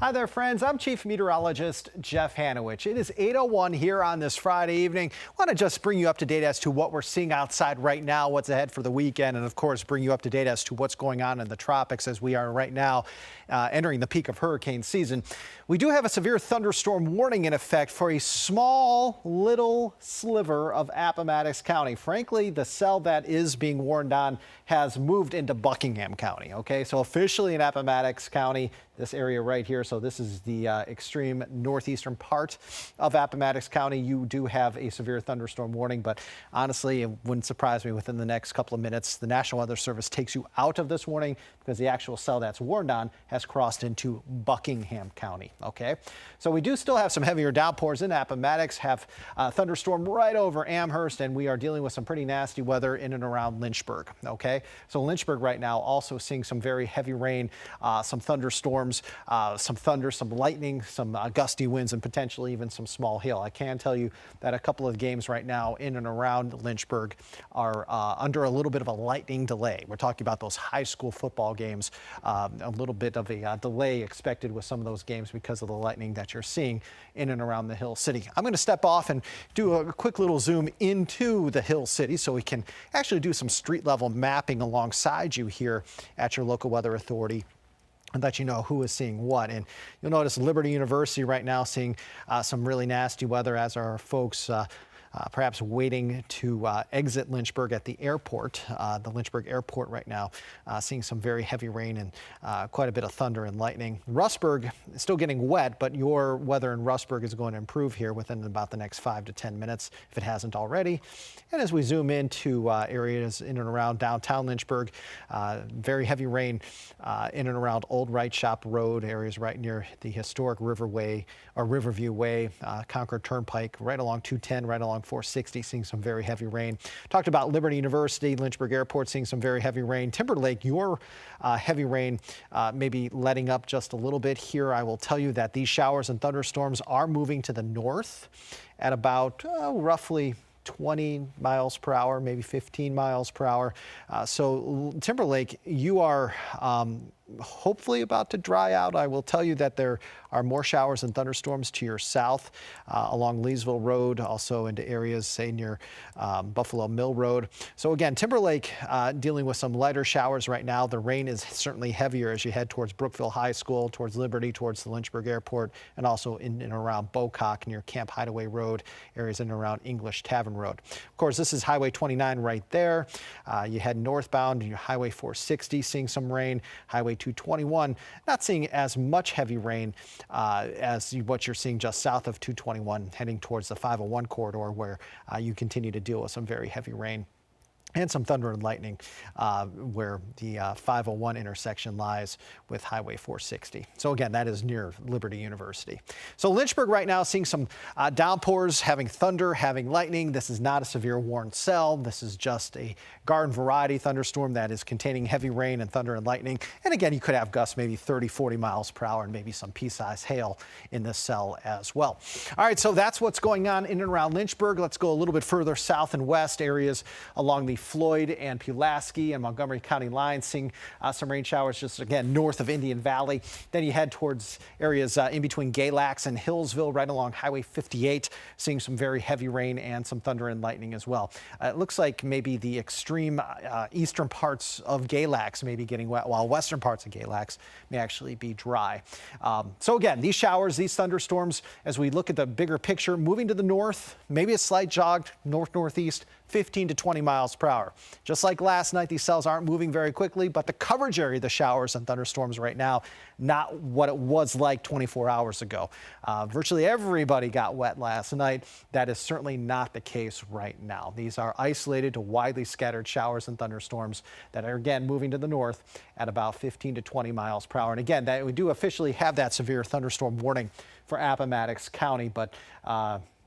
Hi there, friends. I'm Chief Meteorologist Jeff Hanowich. It is 8:01 here on this Friday evening. I want to just bring you up to date as to what we're seeing outside right now, what's ahead for the weekend, and of course, bring you up to date as to what's going on in the tropics as we are right now entering the peak of hurricane season. We do have a severe thunderstorm warning in effect for a small little sliver of Appomattox County. Frankly, the cell that is being warned on has moved into Buckingham County. Okay, so officially in Appomattox County, this area right here. So this is the extreme northeastern part of Appomattox County. You do have a severe thunderstorm warning, but honestly, it wouldn't surprise me within the next couple of minutes. The National Weather Service takes you out of this warning because the actual cell that's warned on has crossed into Buckingham County. Okay, so we do still have some heavier downpours in Appomattox, have a thunderstorm right over Amherst, and we are dealing with some pretty nasty weather in and around Lynchburg. Okay, so Lynchburg right now also seeing some very heavy rain, some thunderstorms. Some thunder, some lightning, some gusty winds, and potentially even some small hail. I can tell you that a couple of games right now in and around Lynchburg are under a little bit of a lightning delay. We're talking about those high school football games, a little bit of a delay expected with some of those games because of the lightning that you're seeing in and around the Hill City. I'm going to step off and do a quick little zoom into the Hill City so we can actually do some street level mapping alongside you here at your local weather authority and let you know who is seeing what. And you'll notice Liberty University right now seeing some really nasty weather, as are folks perhaps waiting to exit Lynchburg at the airport. The Lynchburg airport right now seeing some very heavy rain and quite a bit of thunder and lightning. Rustburg is still getting wet, but your weather in Rustburg is going to improve here within about the next 5 to 10 minutes if it hasn't already. And as we zoom into areas in and around downtown Lynchburg, very heavy rain in and around Old Wright Shop Road, areas right near the historic Riverway or Riverview Way, Concord Turnpike, right along 210, right along 460, seeing some very heavy rain. Talked about Liberty University, Lynchburg Airport seeing some very heavy rain. Timberlake, your heavy rain maybe letting up just a little bit here. I will tell you that these showers and thunderstorms are moving to the north at about roughly 20 miles per hour, maybe 15 miles per hour. So Timberlake, you are hopefully about to dry out. I will tell you that there are more showers and thunderstorms to your south along Leesville Road, also into areas, say, near Buffalo Mill Road. So again, Timberlake dealing with some lighter showers right now. The rain is certainly heavier as you head towards Brookville High School, towards Liberty, towards the Lynchburg Airport, and also in and around Bocock near Camp Hideaway Road, areas in and around English Tavern Road. Of course, this is Highway 29 right there. You head northbound, your Highway 460 seeing some rain, Highway 221 not seeing as much heavy rain as what you're seeing just south of 221, heading towards the 501 corridor, where you continue to deal with some very heavy rain and some thunder and lightning where the 501 intersection lies with Highway 460. So again, that is near Liberty University. So Lynchburg right now seeing some downpours, having thunder, having lightning. This is not a severe warned cell. This is just a garden variety thunderstorm that is containing heavy rain and thunder and lightning. And again, you could have gusts maybe 30, 40 miles per hour and maybe some pea-sized hail in this cell as well. All right, so that's what's going on in and around Lynchburg. Let's go a little bit further south and west, areas along the Floyd and Pulaski and Montgomery County lines, seeing some rain showers just again north of Indian Valley. Then you head towards areas in between Galax and Hillsville, right along Highway 58, seeing some very heavy rain and some thunder and lightning as well. It looks like maybe the extreme eastern parts of Galax may be getting wet, while western parts of Galax may actually be dry. So again, these showers, these thunderstorms, as we look at the bigger picture, moving to the north, maybe a slight jog north-northeast, 15 to 20 miles per hour. Just like last night, these cells aren't moving very quickly, but the coverage area of the showers and thunderstorms right now, not what it was like 24 hours ago. Virtually everybody got wet last night. That is certainly not the case right now. These are isolated to widely scattered showers and thunderstorms that are again moving to the north at about 15 to 20 miles per hour. And again, that we do officially have that severe thunderstorm warning for Appomattox County, but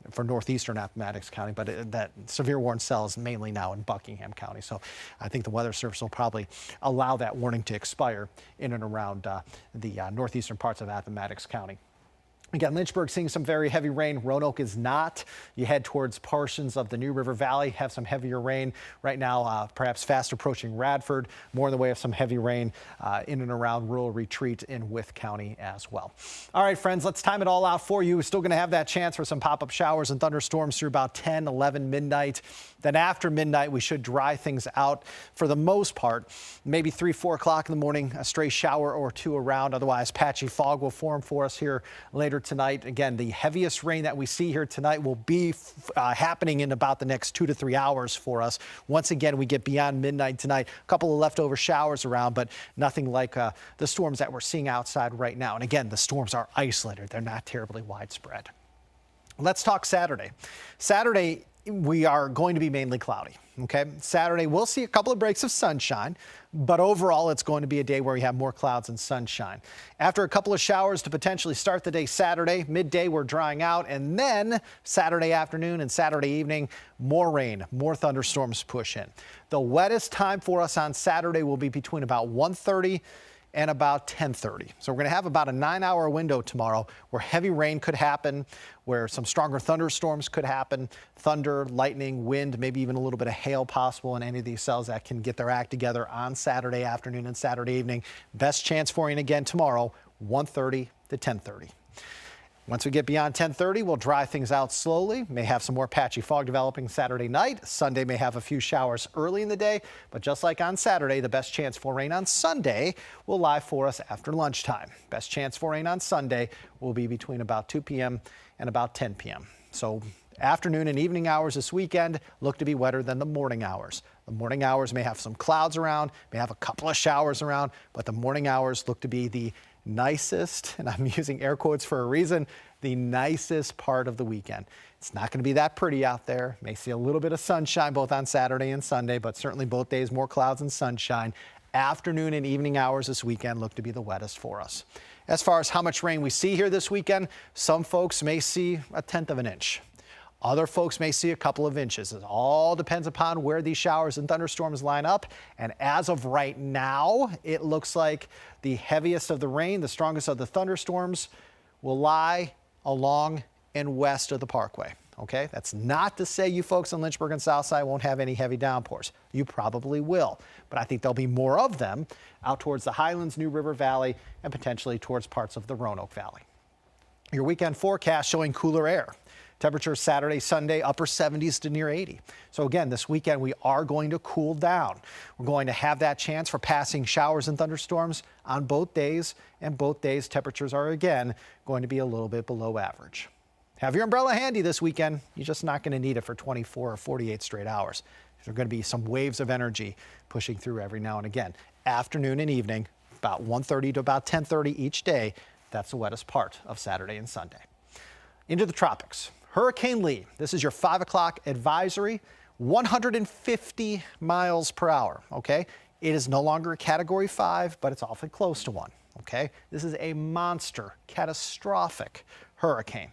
for northeastern Appomattox County, but that severe warned cell is mainly now in Buckingham County. So I think the Weather Service will probably allow that warning to expire in and around the northeastern parts of Appomattox County. Again, Lynchburg seeing some very heavy rain. Roanoke is not. You head towards portions of the New River Valley, have some heavier rain right now, perhaps fast approaching Radford, more in the way of some heavy rain in and around Rural Retreat in Wythe County as well. All right, friends, let's time it all out for you. We're still going to have that chance for some pop-up showers and thunderstorms through about 10, 11 midnight. Then after midnight, we should dry things out for the most part. Maybe 3, 4 o'clock in the morning, a stray shower or two around. Otherwise, patchy fog will form for us here later tonight. Again, the heaviest rain that we see here tonight will be happening in about the next 2 to 3 hours for us. Once again, we get beyond midnight tonight. A couple of leftover showers around, but nothing like the storms that we're seeing outside right now. And again, the storms are isolated. They're not terribly widespread. Let's talk Saturday. Saturday, we are going to be mainly cloudy. Okay, Saturday we'll see a couple of breaks of sunshine, but overall it's going to be a day where we have more clouds and sunshine. After a couple of showers to potentially start the day Saturday, midday we're drying out, and then Saturday afternoon and Saturday evening, more rain, more thunderstorms push in. The wettest time for us on Saturday will be between about 1:30 and about 10:30. So we're going to have about a 9-hour window tomorrow where heavy rain could happen, where some stronger thunderstorms could happen, thunder, lightning, wind, maybe even a little bit of hail possible in any of these cells that can get their act together on Saturday afternoon and Saturday evening. Best chance for rain again tomorrow, 1:30 to 10:30. Once we get beyond 10:30, we'll dry things out slowly. May have some more patchy fog developing Saturday night. Sunday may have a few showers early in the day, but just like on Saturday, the best chance for rain on Sunday will lie for us after lunchtime. Best chance for rain on Sunday will be between about 2 p.m. and about 10 p.m. So afternoon and evening hours this weekend look to be wetter than the morning hours. The morning hours may have some clouds around, may have a couple of showers around, but the morning hours look to be the nicest, and I'm using air quotes for a reason, the nicest part of the weekend. It's not going to be that pretty out there. May see a little bit of sunshine both on Saturday and Sunday, but certainly both days more clouds and sunshine. Afternoon and evening hours this weekend look to be the wettest for us. As far as how much rain we see here this weekend, some folks may see 1/10 of an inch. Other folks may see a couple of inches. It all depends upon where these showers and thunderstorms line up. And as of right now, it looks like the heaviest of the rain, the strongest of the thunderstorms will lie along and west of the parkway. Okay, that's not to say you folks in Lynchburg and Southside won't have any heavy downpours. You probably will, but I think there'll be more of them out towards the Highlands, New River Valley, and potentially towards parts of the Roanoke Valley. Your weekend forecast showing cooler air. Temperatures Saturday, Sunday, upper 70s to near 80. So again, this weekend we are going to cool down. We're going to have that chance for passing showers and thunderstorms on both days, and both days temperatures are again going to be a little bit below average. Have your umbrella handy this weekend. You're just not going to need it for 24 or 48 straight hours. There are going to be some waves of energy pushing through every now and again. Afternoon and evening, about 1:30 to about 10:30 each day. That's the wettest part of Saturday and Sunday. Into the tropics. Hurricane Lee, this is your 5 o'clock advisory, 150 miles per hour, okay? It is no longer a Category 5, but it's awfully close to one, okay? This is a monster, catastrophic hurricane,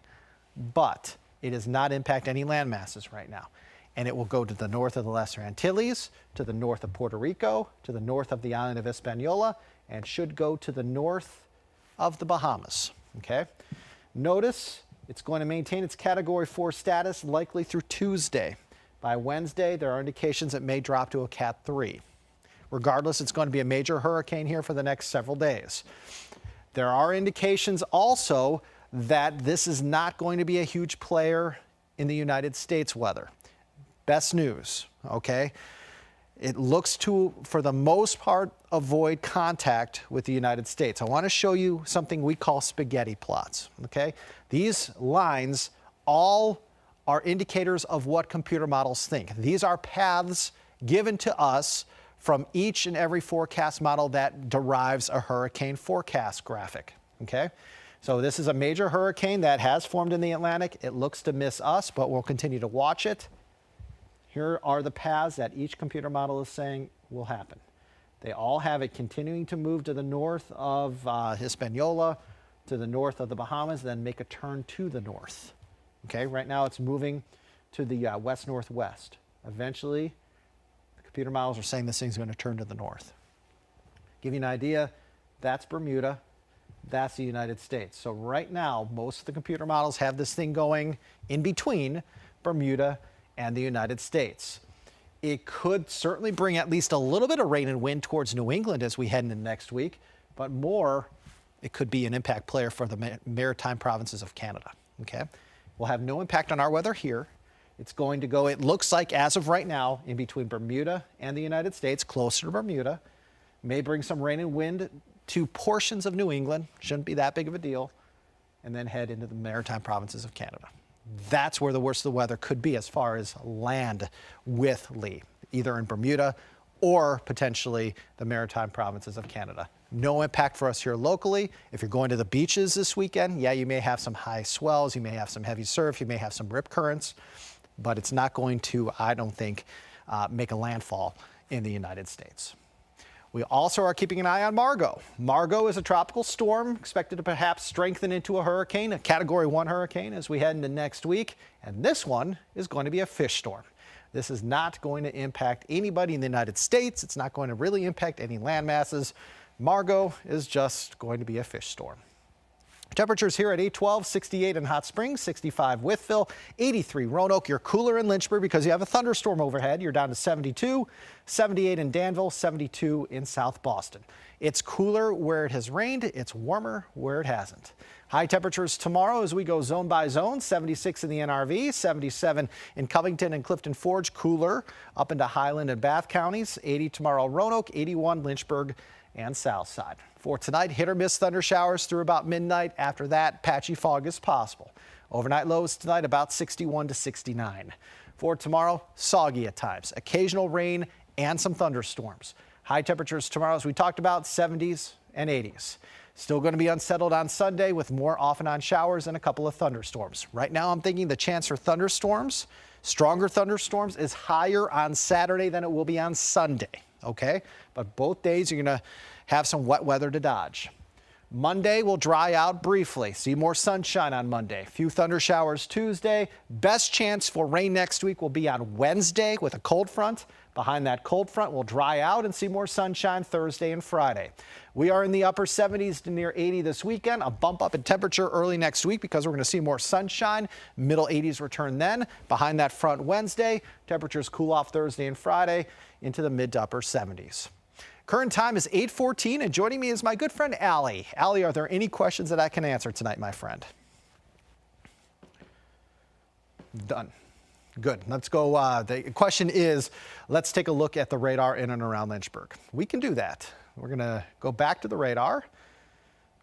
but it does not impact any land masses right now. And it will go to the north of the Lesser Antilles, to the north of Puerto Rico, to the north of the island of Hispaniola, and should go to the north of the Bahamas, okay? Notice it's going to maintain its Category 4 status likely through Tuesday. By Wednesday, there are indications it may drop to a Cat 3. Regardless, it's going to be a major hurricane here for the next several days. There are indications also that this is not going to be a huge player in the United States weather. Best news, okay? It looks to, for the most part, avoid contact with the United States. I want to show you something we call spaghetti plots, okay? These lines all are indicators of what computer models think. These are paths given to us from each and every forecast model that derives a hurricane forecast graphic, okay? So this is a major hurricane that has formed in the Atlantic. It looks to miss us, but we'll continue to watch it. Here are the paths that each computer model is saying will happen. They all have it continuing to move to the north of Hispaniola, to the north of the Bahamas, then make a turn to the north. Okay, right now it's moving to the west-northwest. Eventually, the computer models are saying this thing's going to turn to the north. Give you an idea, that's Bermuda, That's the United States. So right now, most of the computer models have this thing going in between Bermuda and the United States. It could certainly bring at least a little bit of rain and wind towards New England as we head into next week, but more, it could be an impact player for the maritime provinces of Canada. Okay, we'll have no impact on our weather here. It's going to go, it looks like as of right now, in between Bermuda and the United States, closer to Bermuda. May bring some rain and wind to portions of New England. Shouldn't be that big of a deal. And then head into the maritime provinces of Canada. That's where the worst of the weather could be as far as land with Lee, either in Bermuda or potentially the maritime provinces of Canada. No impact for us here locally. If you're going to the beaches this weekend, yeah, you may have some high swells, you may have some heavy surf, you may have some rip currents, but it's not going to, I don't think, make a landfall in the United States. We also are keeping an eye on Margot. Margot is a tropical storm expected to perhaps strengthen into a hurricane, a Category 1 hurricane as we head into next week. And this one is going to be a fish storm. This is not going to impact anybody in the United States. It's not going to really impact any land masses. Margot is just going to be a fish storm. Temperatures here at 812, 68 in Hot Springs, 65 Wytheville, 83 Roanoke. You're cooler in Lynchburg because you have a thunderstorm overhead. You're down to 72, 78 in Danville, 72 in South Boston. It's cooler where it has rained. It's warmer where it hasn't. High temperatures tomorrow as we go zone by zone, 76 in the NRV, 77 in Covington and Clifton Forge, cooler up into Highland and Bath counties, 80 tomorrow Roanoke, 81 Lynchburg and South Side. For tonight, hit or miss thunder showers through about midnight. After that, patchy fog is possible. Overnight lows tonight about 61 to 69. For tomorrow, soggy at times, occasional rain and some thunderstorms. High temperatures tomorrow, as we talked about, 70s and 80s. Still going to be unsettled on Sunday with more off and on showers and a couple of thunderstorms. Right now, I'm thinking the chance for thunderstorms, stronger thunderstorms, is higher on Saturday than it will be on Sunday. Okay, but both days you're going to have some wet weather to dodge. Monday will dry out briefly. See more sunshine on Monday. Few thunder showers Tuesday. Best chance for rain next week will be on Wednesday with a cold front. Behind that cold front will dry out and see more sunshine Thursday and Friday. We are in the upper 70s to near 80 this weekend. A bump up in temperature early next week because we're going to see more sunshine. Middle 80s return then. Behind that front Wednesday, temperatures cool off Thursday and Friday into the mid to upper 70s. Current time is 8:14, and joining me is my good friend Allie. Allie, are there any questions that I can answer tonight, my friend? Done. Good. Let's go. The question is, let's take a look at the radar in and around Lynchburg. We can do that. We're going to go back to the radar,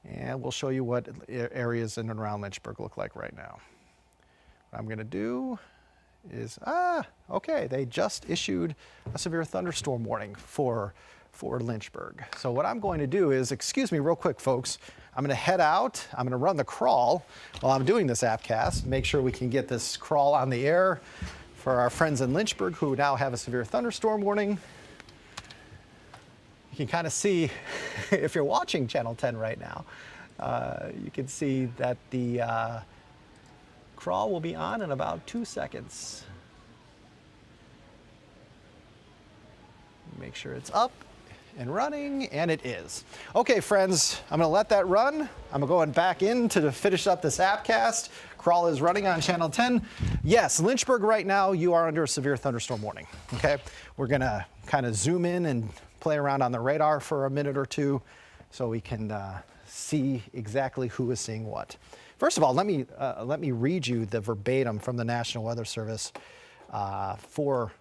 and we'll show you what areas in and around Lynchburg look like right now. What I'm going to do is, okay, they just issued a severe thunderstorm warning for Lynchburg. So what I'm going to do is, excuse me real quick, folks, I'm going to head out. I'm going to run the crawl while I'm doing this Appcast, make sure we can get this crawl on the air for our friends in Lynchburg who now have a severe thunderstorm warning. You can kind of see, if you're watching Channel 10 right now, you can see that the crawl will be on in about 2 seconds. Make sure it's up and running, and it is. Okay, friends, I'm gonna let that run. I'm going back in to finish up this Appcast. Crawl is running on Channel 10. Yes, Lynchburg right now, you are under a severe thunderstorm warning, okay? We're gonna kind of zoom in and play around on the radar for a minute or two so we can see exactly who is seeing what. First of all, let me read you the verbatim from the National Weather Service for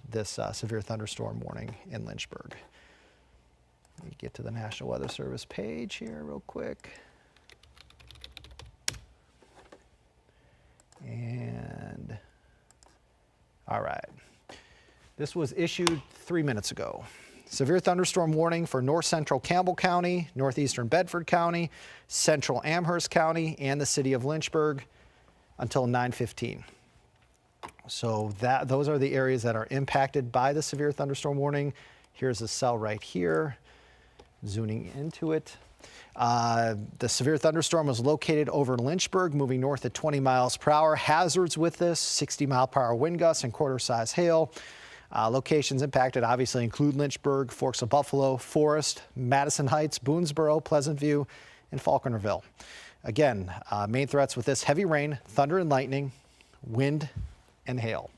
this severe thunderstorm warning in Lynchburg. Let me get to the National Weather Service page here real quick. And all right, this was issued 3 minutes ago. Severe thunderstorm warning for north central Campbell County, northeastern Bedford County, central Amherst County, and the city of Lynchburg until 9:15. So those are the areas that are impacted by the severe thunderstorm warning. Here's a cell right here, zooming into it. The severe thunderstorm was located over Lynchburg, moving north at 20 miles per hour. Hazards with this, 60-mile-per-hour wind gusts and quarter-size hail. Locations impacted obviously include Lynchburg, Forks of Buffalo, Forest, Madison Heights, Boonesboro, Pleasant View, and Falconerville. Again, main threats with this: heavy rain, thunder and lightning, wind and hail.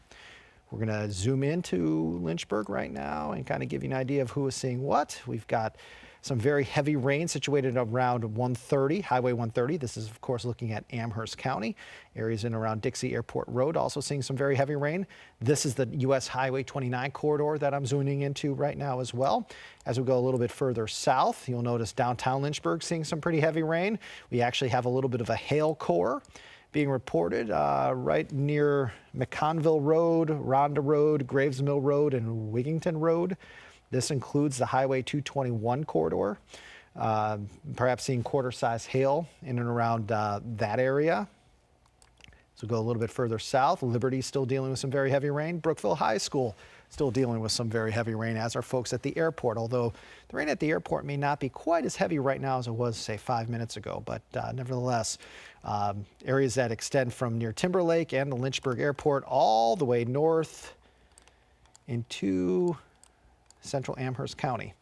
We're going to zoom into Lynchburg right now and kind of give you an idea of who is seeing what. We've got some very heavy rain situated around 130, Highway 130. This is, of course, looking at Amherst County. Areas in and around Dixie Airport Road also seeing some very heavy rain. This is the U.S. Highway 29 corridor that I'm zooming into right now as well. As we go a little bit further south, you'll notice downtown Lynchburg seeing some pretty heavy rain. We actually have a little bit of a hail core being reported right near McConville Road, Rhonda Road, Graves Mill Road, and Wigington Road. This includes the Highway 221 corridor, perhaps seeing quarter-size hail in and around that area. So go a little bit further south. Liberty still dealing with some very heavy rain. Brookville High School still dealing with some very heavy rain, as are folks at the airport, although the rain at the airport may not be quite as heavy right now as it was, say, 5 minutes ago. But nevertheless, areas that extend from near Timberlake and the Lynchburg Airport all the way north into central Amherst County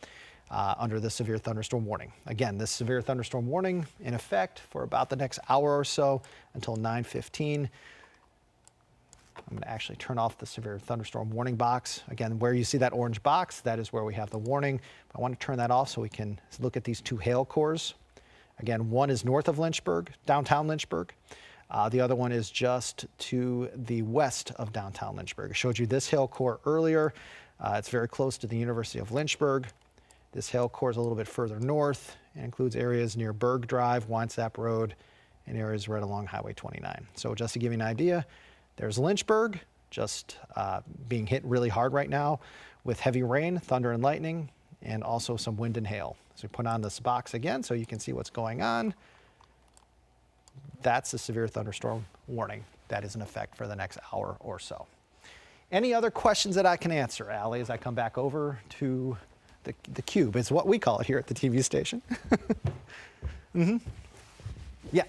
under the severe thunderstorm warning. Again, this severe thunderstorm warning in effect for about the next hour or so until 9:15. I'm going to actually turn off the severe thunderstorm warning box. Again, where you see that orange box, that is where we have the warning. I want to turn that off so we can look at these two hail cores. Again, one is north of Lynchburg, downtown Lynchburg. The other one is just to the west of downtown Lynchburg. I showed you this hail core earlier. It's very close to the University of Lynchburg. This hail core is a little bit further north and includes areas near Berg Drive, Winesap Road, and areas right along Highway 29. So just to give you an idea, there's Lynchburg just being hit really hard right now with heavy rain, thunder and lightning, and also some wind and hail. So we put on this box again so you can see what's going on. That's a severe thunderstorm warning that is in effect for the next hour or so. Any other questions that I can answer, Allie, as I come back over to the cube? It's what we call it here at the TV station. Yeah.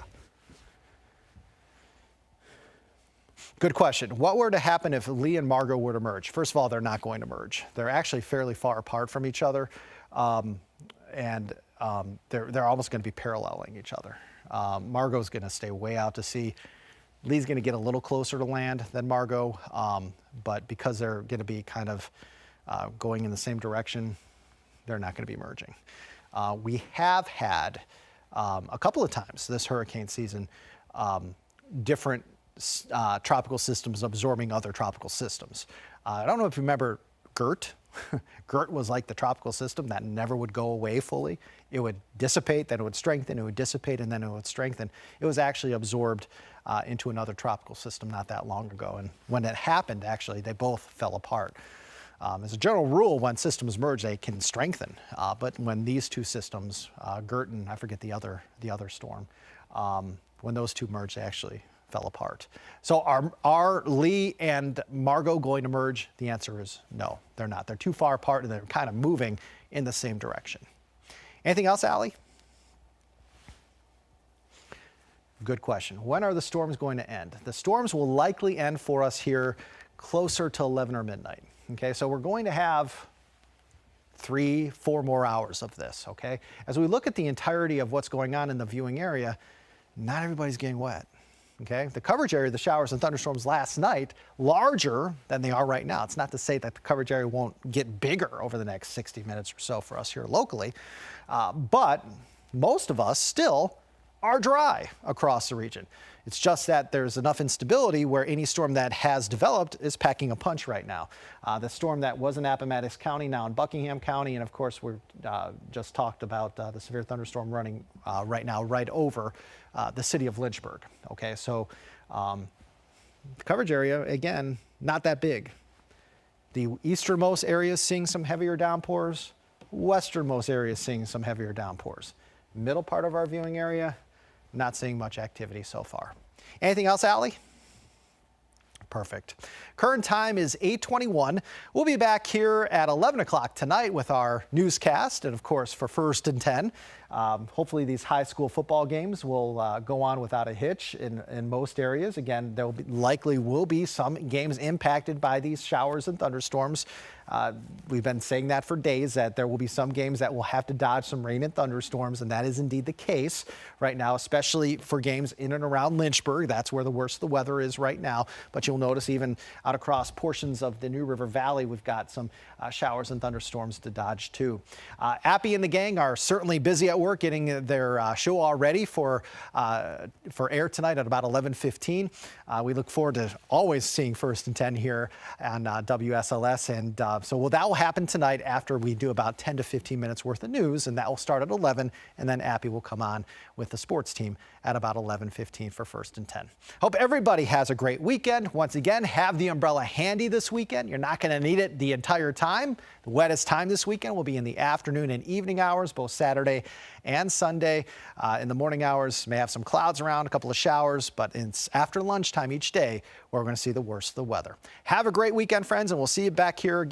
Good question. What were to happen if Lee and Margot were to merge? First of all, they're not going to merge. They're actually fairly far apart from each other, and they're almost going to be paralleling each other. Margot's going to stay way out to sea. Lee's going to get a little closer to land than Margot, but because they're going to be kind of going in the same direction, they're not going to be merging. We have had a couple of times this hurricane season different tropical systems absorbing other tropical systems. I don't know if you remember Gert. Gert was like the tropical system that never would go away fully. It would dissipate, then it would strengthen, it would dissipate, and then it would strengthen. It was actually absorbed into another tropical system not that long ago. And when it happened, actually, they both fell apart. As a general rule, when systems merge, they can strengthen. But when these two systems, Gert and I forget the other storm, when those two merged, they actually fell apart. So are Lee and Margot going to merge? The answer is no, they're not. They're too far apart and they're kind of moving in the same direction. Anything else, Allie? Good question. When are the storms going to end? The storms will likely end for us here closer to 11 or midnight. Okay, so we're going to have 3-4 more hours of this, okay? As we look at the entirety of what's going on in the viewing area, not everybody's getting wet. Okay, the coverage area of the showers and thunderstorms last night, larger than they are right now. It's not to say that the coverage area won't get bigger over the next 60 minutes or so for us here locally, but most of us still are dry across the region. It's just that there's enough instability where any storm that has developed is packing a punch right now. The storm that was in Appomattox County, now in Buckingham County, and of course we're just talked about the severe thunderstorm running right now right over the city of Lynchburg. Okay, so the coverage area, again, not that big. The easternmost areas seeing some heavier downpours, westernmost areas seeing some heavier downpours. Middle part of our viewing area, not seeing much activity so far. Anything else, Allie? Perfect. Current time is 8:21. We'll be back here at 11 o'clock tonight with our newscast and, of course, for First and 10. Hopefully these high school football games will go on without a hitch in most areas. Again, there likely will be some games impacted by these showers and thunderstorms. We've been saying that for days, that there will be some games that will have to dodge some rain and thunderstorms, and that is indeed the case right now, especially for games in and around Lynchburg. That's where the worst of the weather is right now. But you'll notice even out across portions of the New River Valley, we've got some showers and thunderstorms to dodge too. Appy and the gang are certainly busy at work getting their show all ready for air tonight at about 11:15. We look forward to always seeing First and 10 here on WSLS, and so that will happen tonight after we do about 10 to 15 minutes worth of news, and that will start at 11, and then Appy will come on with the sports team at about 11:15 for First and 10. Hope everybody has a great weekend. Once again, have the umbrella handy this weekend. You're not going to need it the entire time. The wettest time this weekend will be in the afternoon and evening hours, both Saturday and Sunday. In the morning hours, may have some clouds around, a couple of showers, but it's after lunchtime each day where we're going to see the worst of the weather. Have a great weekend, friends, and we'll see you back here again